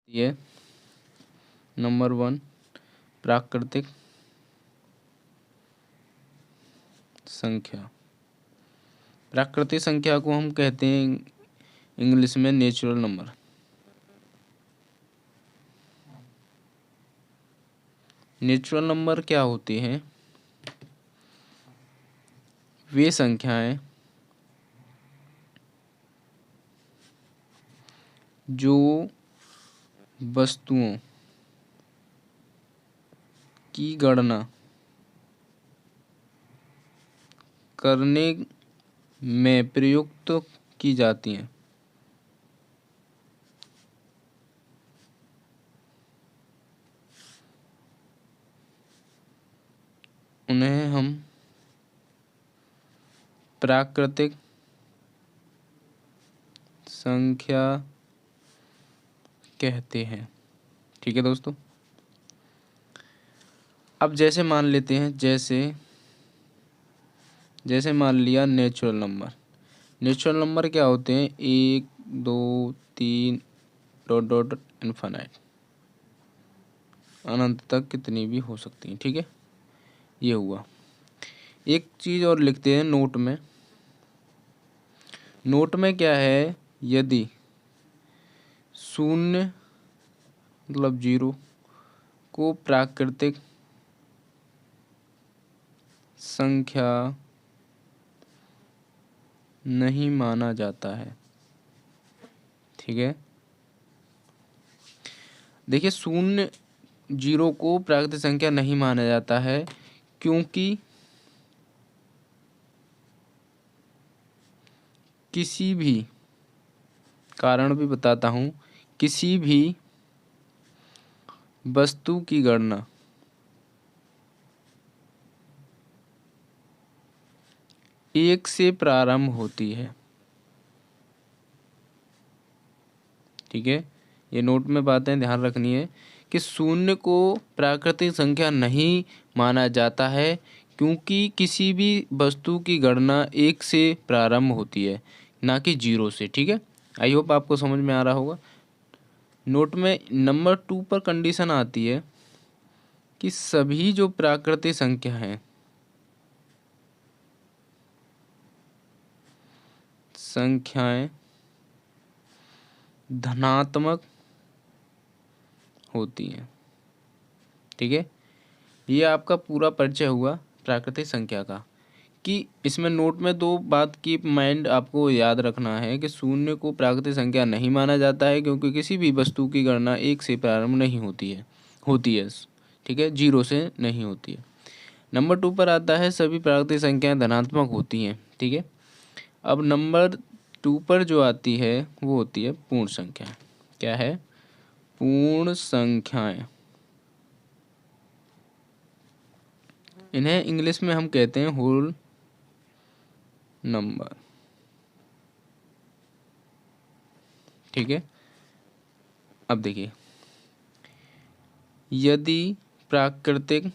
ये नंबर 1 प्राकृतिक संख्या। प्राकृतिक संख्या को हम कहते हैं इंग्लिश में नेचुरल नंबर। नेचुरल नंबर क्या होती हैं? वे संख्याएं जो वस्तुओं की गणना करने में प्रयुक्त की जाती हैं। उन्हें हम प्राकृतिक संख्या कहते हैं। ठीक है दोस्तों। अब जैसे मान लेते हैं, जैसे मान लिया नेचुरल नंबर। नेचुरल नंबर क्या होते हैं? 1 2 3 डॉट डॉट इनफाइनाइट, अनंत तक कितनी भी हो सकती हैं। ठीक है, ये हुआ। एक चीज़ और लिखते हैं नोट में। नोट में क्या है? यदि 0 मतलब 0 को प्राकृतिक संख्या नहीं माना जाता है। ठीक है, देखिए 0 0 को प्राकृतिक संख्या नहीं माना जाता है क्योंकि किसी भी कारण भी बताता हूँ, किसी भी वस्तु की गणना एक से प्रारंभ होती है। ठीक है, ये नोट में बातें ध्यान रखनी है कि 0 को प्राकृतिक संख्या नहीं माना जाता है क्योंकि किसी भी वस्तु की गणना 1 से प्रारंभ होती है, ना कि 0 से। ठीक है, आई होप आपको समझ में आ रहा होगा। नोट में नंबर 2 पर कंडीशन आती है कि सभी जो प्राकृतिक संख्या हैं, संख्याएं धनात्मक होती हैं। ठीक है, ये आपका पूरा परिचय हुआ प्राकृतिक संख्या का। कि इसमें नोट में 2 बात की माइंड आपको याद रखना है कि 0 को प्राकृतिक संख्या नहीं माना जाता है क्योंकि किसी भी वस्तु की गणना 1 से प्रारंभ नहीं होती है। ठीक है, 0 से नहीं होती है। नंबर 2 पर आता है सभी प्राकृतिक संख्याएं धनात्मक होती हैं। ठीक है, अब नंबर 2 पर जो आती है वो होती है पूर्ण संख्या। क्या है? पूर्ण संख्याएं। इन्हें इंग्लिश में हम कहते हैं होल नंबर। ठीक है, अब देखिए, यदि प्राकृतिक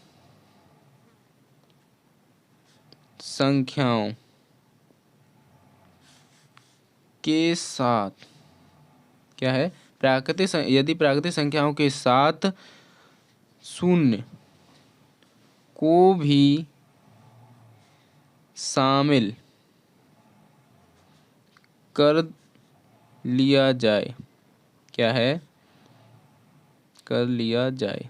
संख्याओं के साथ क्या है? यदि प्राकृतिक संख्याओं के साथ 0 को भी शामिल कर लिया जाए। क्या है? कर लिया जाए।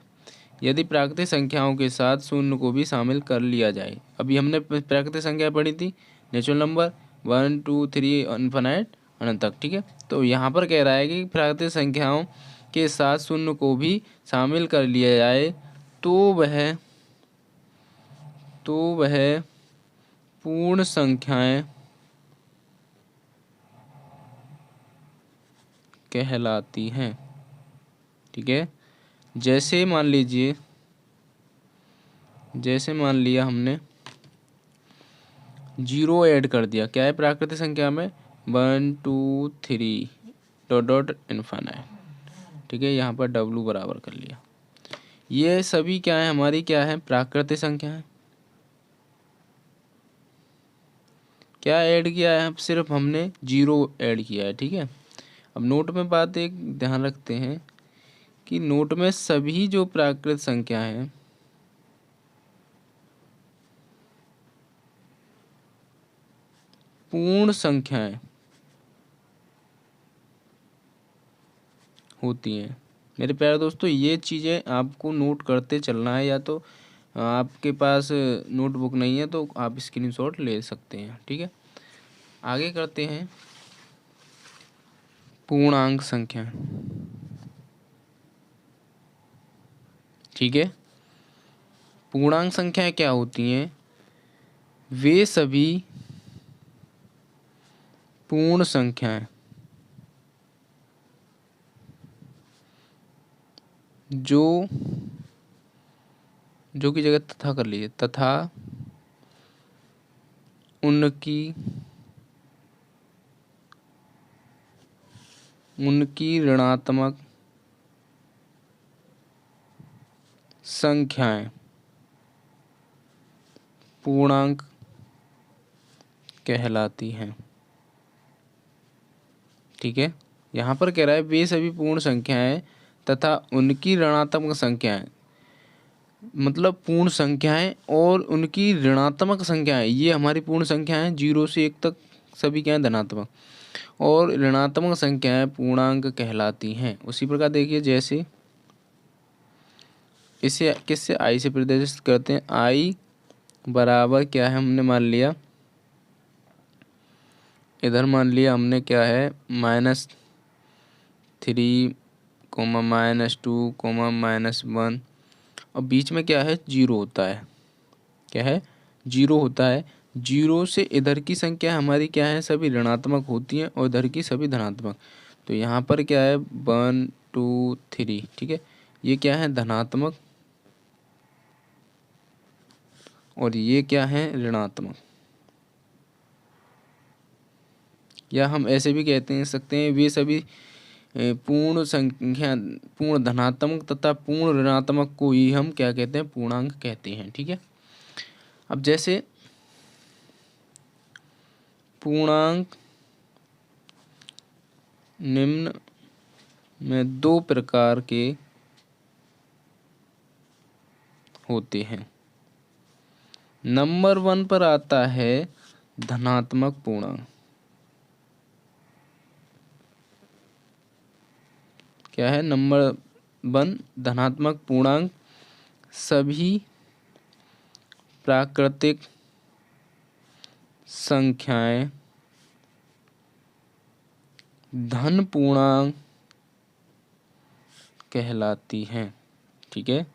यदि प्राकृतिक संख्याओं के साथ 0 को भी शामिल कर लिया जाए। अभी हमने प्राकृतिक संख्या पढ़ी थी, नेचुरल नंबर 1 2 3 इनफिनाइट अनंत तक। ठीक है, तो यहाँ पर कह रहा है कि प्राकृतिक संख्याओं के साथ 0 को भी शामिल कर लिया जाए तो वह पूर्ण संख्याएं कहलाती हैं। ठीक है, जैसे मान लिया हमने 0 ऐड कर दिया। क्या है प्राकृतिक संख्या में? 1 2 3 डॉट डॉट इनफाइनाइट। ठीक है, यहाँ पर W बराबर कर लिया। ये सभी क्या है? हमारी क्या है? प्राकृतिक संख्या है। क्या ऐड किया है? सिर्फ हमने 0 ऐड किया है। ठीक है, अब नोट में बात एक ध्यान रखते हैं कि नोट में सभी जो प्राकृत संख्या हैं पूर्ण संख्याएं होती हैं। मेरे प्यारे दोस्तों, ये चीज़ें आपको नोट करते चलना है, या तो आपके पास नोटबुक नहीं है तो आप स्क्रीनशॉट ले सकते हैं। ठीक है, आगे करते हैं पूर्णांक संख्या। ठीक है, पूर्णांक संख्याएं क्या होती हैं? वे सभी पूर्ण संख्याएं जो की जगह तथा कर लीजिए, तथा उनकी ऋणात्मक संख्याएं पूर्णांक कहलाती हैं। ठीक है, यहाँ पर कह रहा है वे सभी पूर्ण संख्याएं तथा उनकी ऋणात्मक संख्याएं, मतलब पूर्ण संख्याएं और उनकी ऋणात्मक संख्याएं, ये हमारी पूर्ण संख्याएं 0 से 1 तक सभी क्या हैं धनात्मक, और ऋणात्मक संख्याएं पूर्णांक कहलाती हैं। उसी प्रकार देखिए, जैसे इसे किससे आई से प्रदर्शित करते हैं। आई बराबर क्या है, हमने मान लिया, इधर मान लिया हमने क्या है, -3, -2, -1, और बीच में क्या है, 0 होता है। क्या है, 0 होता है। 0 से इधर की संख्या हमारी क्या है, सभी ऋणात्मक होती हैं, और इधर की सभी धनात्मक। तो यहाँ पर क्या है, 1 2 3। ठीक है, ये क्या है, धनात्मक, और ये क्या है, ऋणात्मक। या हम ऐसे भी कहते सकते हैं, वे सभी पूर्ण संख्या, पूर्ण धनात्मक तथा पूर्ण ऋणात्मक को ही हम क्या कहते हैं, पूर्णांक कहते हैं। ठीक है, अब जैसे पूर्णांक निम्न में 2 प्रकार के होते हैं। नंबर 1 पर आता है धनात्मक पूर्णांक। क्या है, नंबर 1 धनात्मक पूर्णांक सभी प्राकृतिक संख्याएं धन पूर्णांक कहलाती हैं। ठीक है,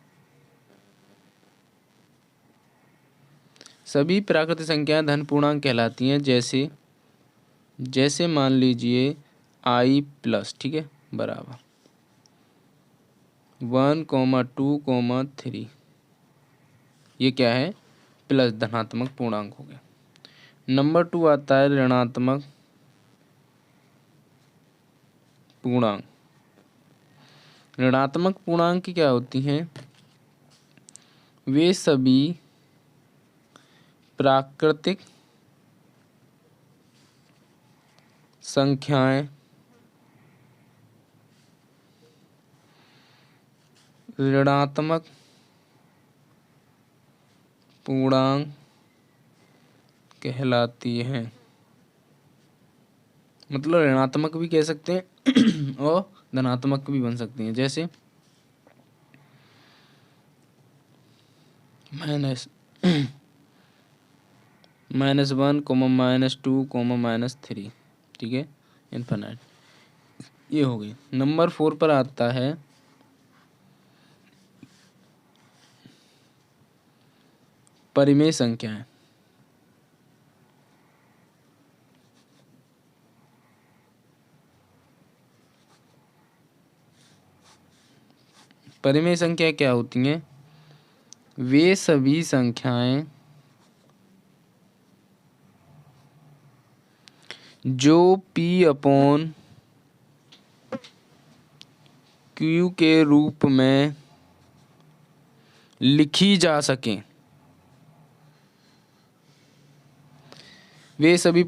सभी प्राकृतिक संख्याएं धन पूर्णांक कहलाती हैं। जैसे मान लीजिए i+, ठीक है, बराबर 1, 2, 3, ये क्या है, प्लस धनात्मक पूर्णांक हो गया। नंबर 2 आता है ऋणात्मक पूर्णांक। ऋणात्मक पूर्णांक क्या होती हैं, वे सभी प्राकृतिक संख्याएं ऋणात्मक पूर्णांक कहलाती हैं। मतलब ऋणात्मक भी कह सकते हैं और धनात्मक भी बन सकती हैं। जैसे -1, -2, -3, ठीक है, इनफिनिट, ये हो गई। नंबर 4 पर आता है परिमेय संख्याएं। परिमेय संख्या क्या होती हैं, वे सभी संख्याएं जो P/Q के रूप में लिखी जा सकें। वे सभी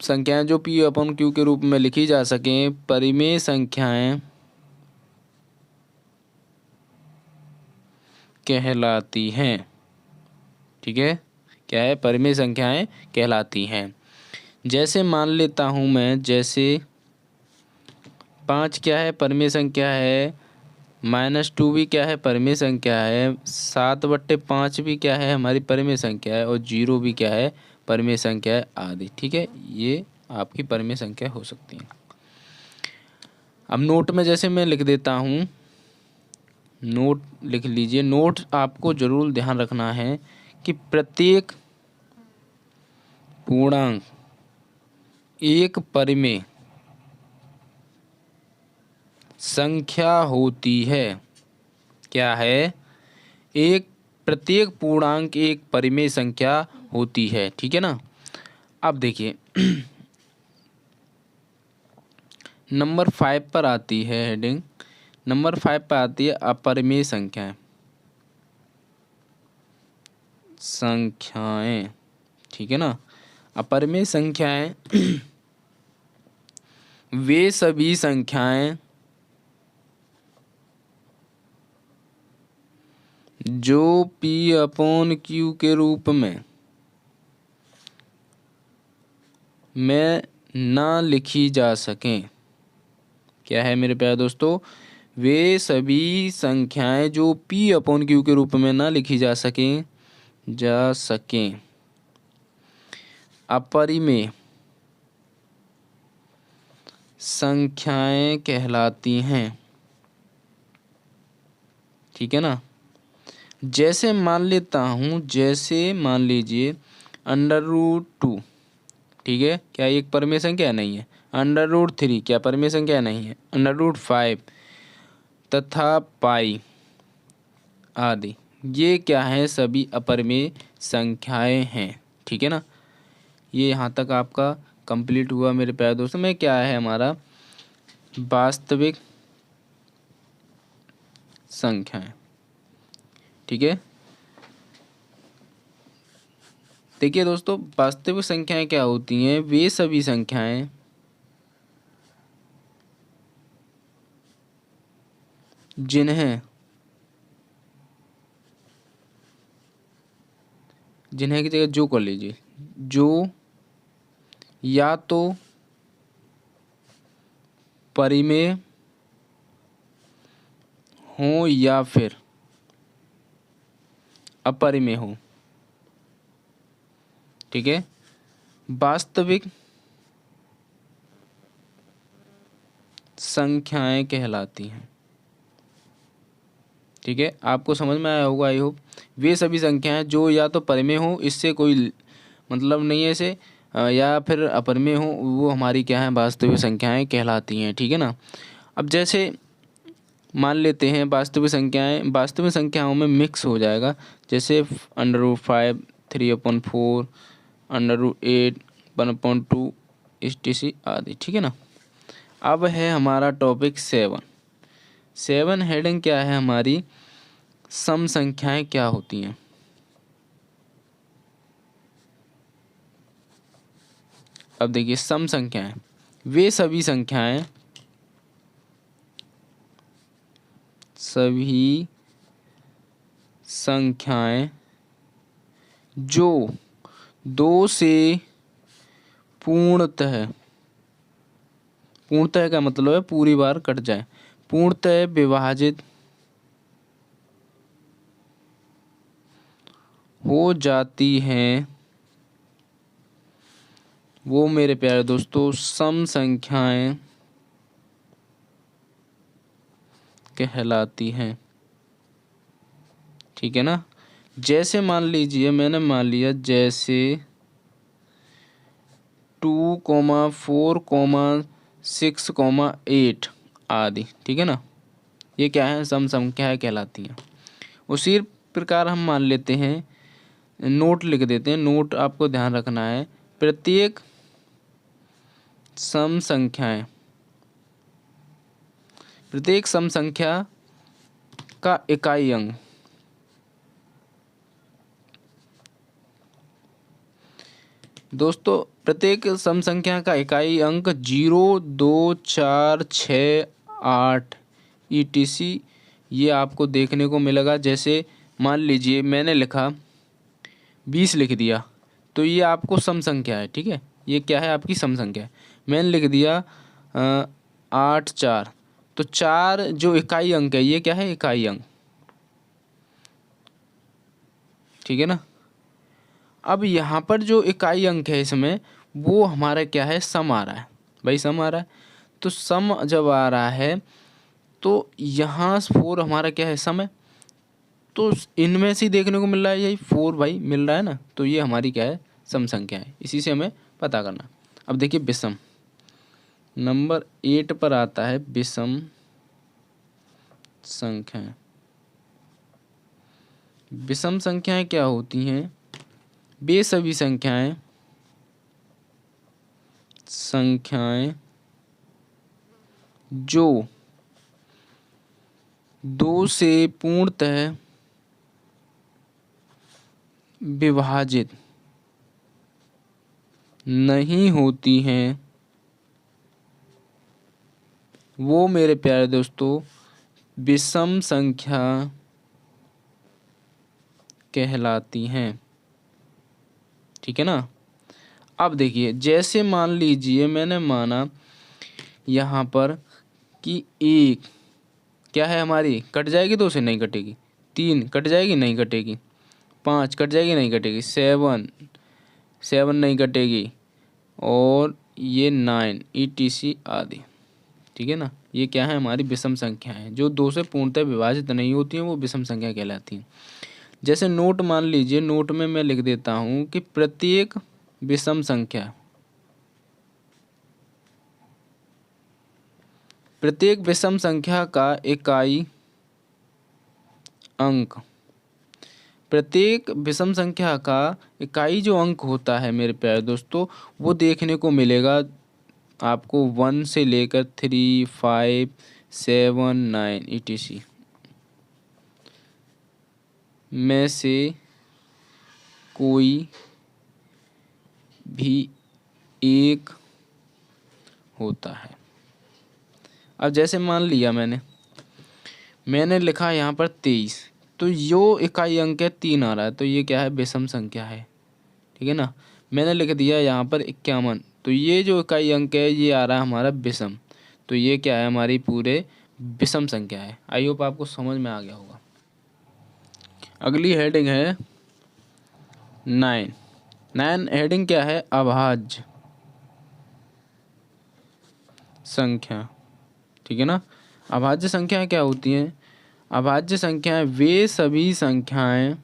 संख्याएं जो P/Q के रूप में लिखी जा सकें परिमेय संख्याएं कहलाती हैं। ठीक है, क्या है, परिमेय संख्याएं कहलाती हैं। जैसे मान लेता हूँ मैं, जैसे 5 क्या है, परिमेय संख्या है। -2 भी क्या है, परिमेय संख्या है। 7/5 भी क्या है, हमारी परिमेय संख्या है। और 0 भी क्या है, परिमेय संख्या है आदि। ठीक है, ये आपकी परिमेय संख्या हो सकती है। अब नोट में जैसे मैं लिख देता हूँ, नोट लिख लीजिए। नोट आपको जरूर ध्यान रखना है कि प्रत्येक पूर्णांक एक परिमेय संख्या होती है। क्या है, प्रत्येक पूर्णांक एक परिमेय संख्या होती है। ठीक है ना। अब देखिए नंबर 5 पर आती है हेडिंग। नंबर 5 पर आती है अपरिमेय संख्याएं। ठीक है ना। अपरिमेय संख्याएं वे सभी संख्याएं जो P/Q के रूप में ना लिखी जा सकें। क्या है मेरे प्यारे दोस्तों, वे सभी संख्याएं जो P/Q के रूप में ना लिखी जा सकें अपरिमेय संख्याएं कहलाती हैं। ठीक है ना। जैसे मान लेता हूँ, जैसे मान लीजिए √2। ठीक है, क्या एक परिमेय संख्या नहीं है। √3 क्या परिमेय संख्या नहीं है। √5 तथा पाई आदि, ये क्या है, सभी अपरिमेय संख्याएं हैं। ठीक है ना। ये यहाँ तक आपका कंप्लीट हुआ मेरे प्यारे दोस्तों। में क्या है हमारा वास्तविक संख्याएं। ठीक है, देखिए दोस्तों, वास्तविक संख्याएं क्या होती हैं, वे सभी संख्याएं जिन्हें की जगह जो कर लीजिए, जो या तो परिमेय हो या फिर अपरिमेय हो। ठीक है, वास्तविक संख्याएं कहलाती हैं। ठीक है, आपको समझ में आया होगा आई होप। वे सभी संख्याएं जो या तो परिमेय हो, इससे कोई मतलब नहीं है इसे, या फिर अपरिमेय हो, वो हमारी क्या है, वास्तविक संख्याएं कहलाती हैं। ठीक है ना। अब जैसे मान लेते हैं वास्तविक संख्याओं में मिक्स हो जाएगा। जैसे √5, 3/4, √8, 1/2 etc आदि। ठीक है ना। अब है हमारा टॉपिक 7 हेडिंग क्या है हमारी, सम संख्याएं क्या होती हैं। अब देखिए, सम संख्याएं वे सभी संख्याएं जो 2 से पूर्णतः का मतलब है पूरी बार कट जाए, पूर्णतः विभाजित हो जाती हैं, वो मेरे प्यारे दोस्तों सम संख्याएं कहलाती हैं। ठीक है ना। जैसे मान लीजिए, मैंने मान लिया जैसे 2, 4, 6, 8 आदि। ठीक है ना। ये क्या है, सम संख्याएं कहलाती हैं। उसी प्रकार हम मान लेते हैं, नोट लिख देते हैं। नोट आपको ध्यान रखना है, प्रत्येक सम संख्या का इकाई अंक दोस्तों, प्रत्येक सम संख्या का इकाई अंक 0, 2, 4, 6, 8 etc ये आपको देखने को मिलेगा। जैसे मान लीजिए मैंने लिखा 20 लिख दिया, तो ये आपको सम संख्या है, ठीक है, ये क्या है आपकी सम संख्या है। मैंने लिख दिया 8 4, तो 4 जो इकाई अंक है ये क्या है, इकाई अंक, ठीक है ना। अब यहाँ पर जो इकाई अंक है इसमें वो हमारा क्या है, सम आ रहा है भाई, सम आ रहा है। तो सम जब आ रहा है तो यहाँ 4 हमारा क्या है, सम है। तो इनमें से ही देखने को मिल रहा है यही 4 भाई मिल रहा है ना, तो ये हमारी क्या है, सम संख्या है, इसी से हमें पता करना। अब देखिए विषम, नंबर 8 पर आता है विषम संख्या। विषम संख्याएं क्या होती हैं, वे सभी संख्याएं जो 2 से पूर्णतः विभाजित नहीं होती हैं, वो मेरे प्यारे दोस्तों विषम संख्या कहलाती हैं, ठीक है ना। अब देखिए जैसे मान लीजिए मैंने माना यहाँ पर कि 1 क्या है हमारी, कट जाएगी 2 से, नहीं कटेगी। 3 कट जाएगी, नहीं कटेगी। 5 कट जाएगी, नहीं कटेगी। 7 नहीं कटेगी, और ये 9 ETC आदि, ठीक है ना। ये क्या है हमारी विषम संख्या है, जो 2 से पूर्णतः विभाजित नहीं होती हैं, वो विषम संख्या कहलाती हैं। जैसे नोट मान लीजिए, नोट में मैं लिख देता हूँ कि प्रत्येक विषम संख्या, प्रत्येक विषम संख्या का इकाई अंक, प्रत्येक विषम संख्या का इकाई जो अंक होता है मेरे प्यारे दोस्तों, वो देखने को मिलेगा आपको 1 से लेकर 3 5 7 9 ETC में से कोई भी एक होता है। अब जैसे मान लिया मैंने लिखा यहाँ पर 23, तो जो इकाई अंक है 3 आ रहा है, तो ये क्या है, विषम संख्या है, ठीक है ना। मैंने लिख दिया यहाँ पर 51, तो ये जो इकाई अंक है ये आ रहा है हमारा विषम, तो ये क्या है, हमारी पूरे विषम संख्या है। आई होप आपको समझ में आ गया होगा। अगली हेडिंग है 9 हेडिंग क्या है, अभाज्य संख्या, ठीक है ना। अभाज्य संख्याएं क्या होती हैं, अभाज्य संख्याएं वे सभी संख्याएं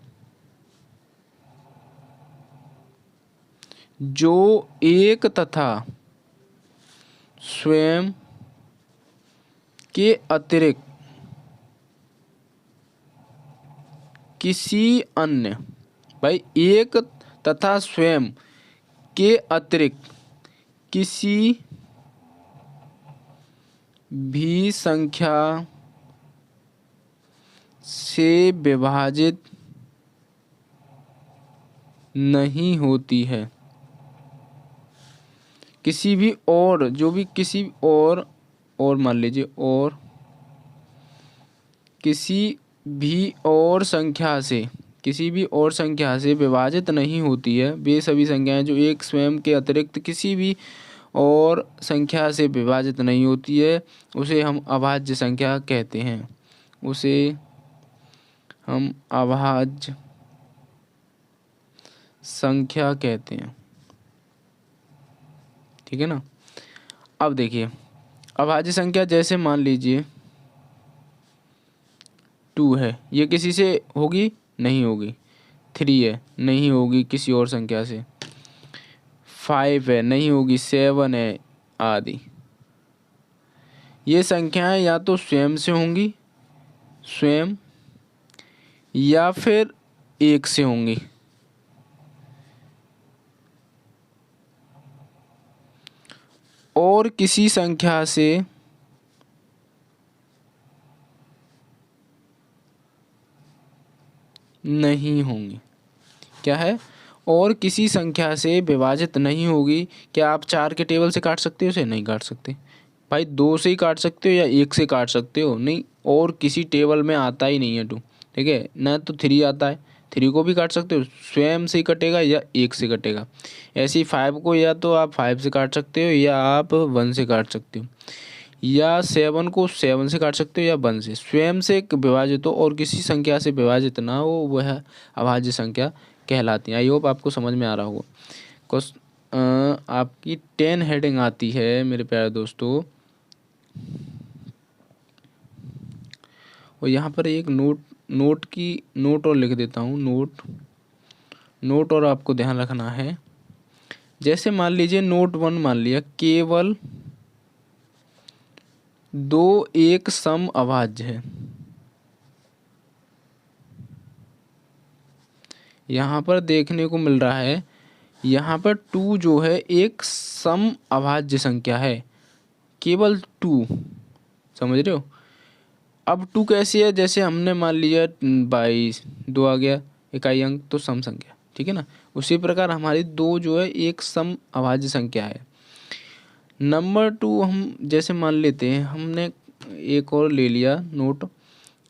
जो एक तथा स्वयं के अतिरिक्त किसी अन्य, भाई एक तथा स्वयं के अतिरिक्त किसी भी संख्या से विभाजित नहीं होती है। किसी भी और, जो भी किसी और मान लीजिए, और किसी भी और संख्या से, किसी भी और संख्या से विभाजित नहीं होती है। वे सभी संख्याएं जो एक स्वयं के अतिरिक्त किसी भी और संख्या से विभाजित नहीं होती है, उसे हम अभाज्य संख्या कहते हैं, उसे हम अभाज्य संख्या कहते हैं, ठीक है ना। अब देखिए अभाज्य संख्या जैसे मान लीजिए 2 है, ये किसी से होगी, नहीं होगी। 3 है, नहीं होगी किसी और संख्या से। 5 है, नहीं होगी। 7 है आदि। ये संख्याएं या तो स्वयं से होंगी, स्वयं, या फिर एक से होंगी। और किसी संख्या से नहीं होंगी। क्या है, और किसी संख्या से विभाजित नहीं होगी। क्या आप 4 के टेबल से काट सकते हो इसे? नहीं काट सकते भाई। 2 से ही काट सकते हो या 1 से काट सकते हो, नहीं और किसी टेबल में आता ही नहीं है 2। ठीक है ना। तो 3 आता है, 3 को भी काट सकते हो, स्वयं से ही कटेगा या 1 से कटेगा। ऐसे ही 5 को या तो आप 5 से काट सकते हो या आप 1 से काट सकते हो, या 7 को 7 से काट सकते हो या 1 से। स्वयं से विभाजित हो और किसी संख्या से विभाजित ना हो, वह अभाज्य संख्या कहलाती है। आई होप आपको समझ में आ रहा होगा। आपकी 10 हेडिंग आती है मेरे प्यारे दोस्तों, और यहाँ पर एक नोट और लिख देता हूँ, नोट और आपको ध्यान रखना है। जैसे मान लीजिए नोट 1 मान लिया, केवल 2 एक सम अभाज्य है। यहाँ पर देखने को मिल रहा है, यहाँ पर 2 जो है एक सम अभाज्य संख्या है, केवल 2, समझ रहे हो। अब 2 कैसी है, जैसे हमने मान लिया 22, 2 आ गया इकाई अंक, तो सम संख्या, ठीक है ना। उसी प्रकार हमारी 2 जो है एक सम अभाज्य संख्या है। नंबर 2 हम जैसे मान लेते हैं, हमने एक और ले लिया नोट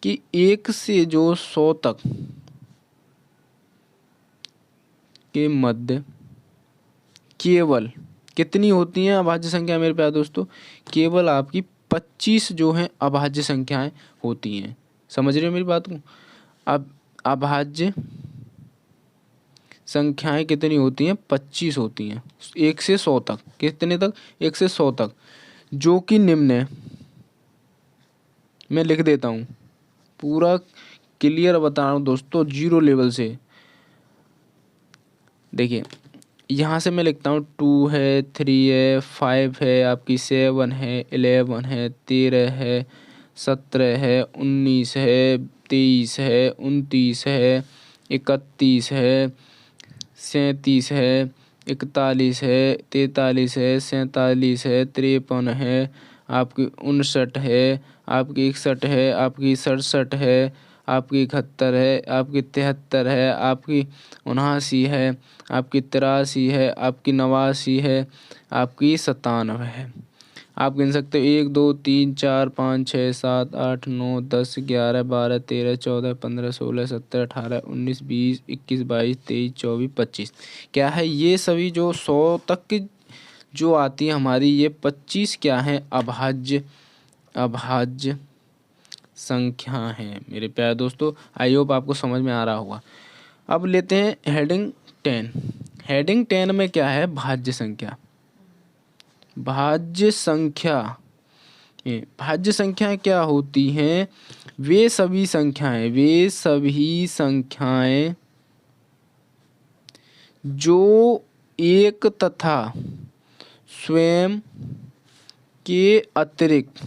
कि 1 से जो 100 तक के मध्य केवल कितनी होती हैं अभाज्य संख्या मेरे प्यारे दोस्तों, केवल आपकी 25 जो हैं अभाज्य संख्याएं होती हैं। समझ रहे हो मेरी बात को। अब अभाज्य संख्याएं कितनी होती हैं, 25 होती हैं 1 से 100 तक। कितने तक, 1 से 100 तक, जो कि निम्न है। मैं लिख देता हूँ, पूरा क्लियर बता रहा हूँ दोस्तों, 0 लेवल से। देखिए यहाँ से मैं लिखता हूँ 2 है, 3 है, 5 है, आपकी 7 है, 11 है, 13 है, 17 है, 19 है, 23 है, 29 है, 31 है, 37 है, 41 है, 43 है, 47 है, 53 है, आपकी 59 है, आपकी 61 है, आपकी 67 है, आपकी 71 है, आपकी 73 है, आपकी 79 है, आपकी 83 है, आपकी 89 है, आपकी 97 है। आप गिन सकते हो 1 2 3 4 5 6 7 8 9 10 11 12 13 14 15 16 17 18 19 20 21 22 23 24 25। क्या है ये सभी जो 100 तक की जो आती है हमारी, ये 25 क्या है, अभाज्य संख्या है मेरे प्यारे दोस्तों। आई होप आपको समझ में आ रहा होगा। अब लेते हैं हेडिंग 10। हेडिंग 10 में क्या है, भाज्य संख्या। भाज्य संख्या, भाज्य संख्याएं क्या होती हैं, वे सभी संख्याएं जो एक तथा स्वयं के अतिरिक्त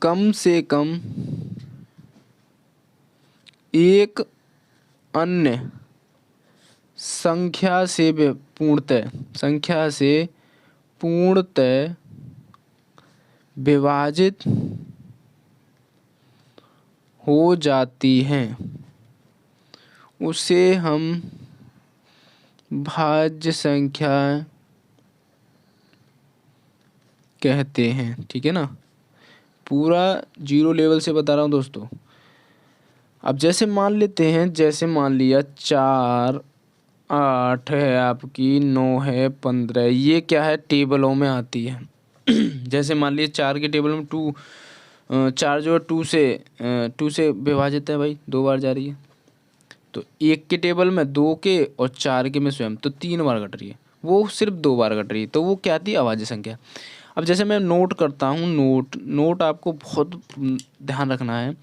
कम से कम एक अन्य संख्या से पूर्णतः विभाजित हो जाती हैं, उसे हम भाज्य संख्या कहते हैं। ठीक है ना, पूरा 0 लेवल से बता रहा हूँ दोस्तों। अब जैसे मान लेते हैं, जैसे मान लिया 4 8 है, आपकी 9 है, 15 है, ये क्या है, टेबलों में आती है। जैसे मान लिया 4 के टेबल में 2, 4 जो है 2 से विभाजित है भाई, 2 बार जा रही है। तो 1 के टेबल में 2 के और 4 के में स्वयं, तो 3 बार घट रही है, वो सिर्फ 2 बार घट रही है, तो वो क्या आती है, अभाज्य संख्या। अब जैसे मैं नोट करता हूँ, नोट आपको बहुत ध्यान रखना है।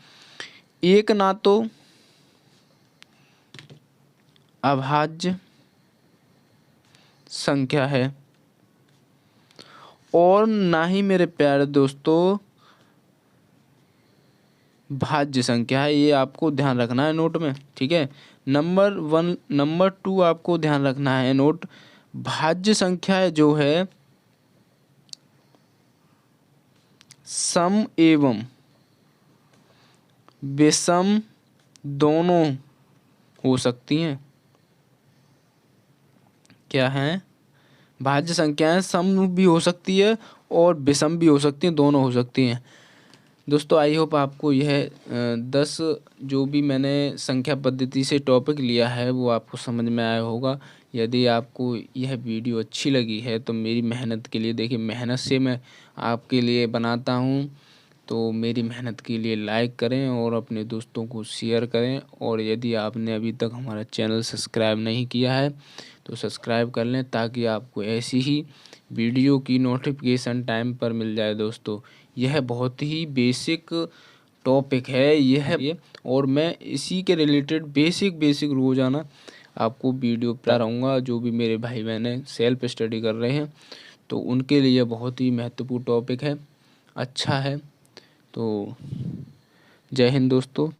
एक ना तो अभाज्य संख्या है और ना ही मेरे प्यारे दोस्तों भाज्य संख्या है, ये आपको ध्यान रखना है नोट में। ठीक है, नंबर 1 नंबर 2 आपको ध्यान रखना है नोट। भाज्य संख्या जो है सम एवं विषम दोनों हो सकती हैं। क्या है, भाज्य संख्याएं सम भी हो सकती है और विषम भी हो सकती हैं, दोनों हो सकती हैं। दोस्तों आई होप आपको यह 10 जो भी मैंने संख्या पद्धति से टॉपिक लिया है वो आपको समझ में आया होगा। यदि आपको यह वीडियो अच्छी लगी है तो मेरी मेहनत के लिए, देखिए मेहनत से मैं आपके लिए बनाता हूँ, तो मेरी मेहनत के लिए लाइक करें और अपने दोस्तों को शेयर करें। और यदि आपने अभी तक हमारा चैनल सब्सक्राइब नहीं किया है तो सब्सक्राइब कर लें, ताकि आपको ऐसी ही वीडियो की नोटिफिकेशन टाइम पर मिल जाए। दोस्तों यह बहुत ही बेसिक टॉपिक है ये, और मैं इसी के रिलेटेड बेसिक रोज़ाना आपको वीडियो बता रहूँगा। जो भी मेरे भाई बहन सेल्फ स्टडी कर रहे हैं तो उनके लिए बहुत ही महत्वपूर्ण टॉपिक है, अच्छा है। तो जय हिंद दोस्तों।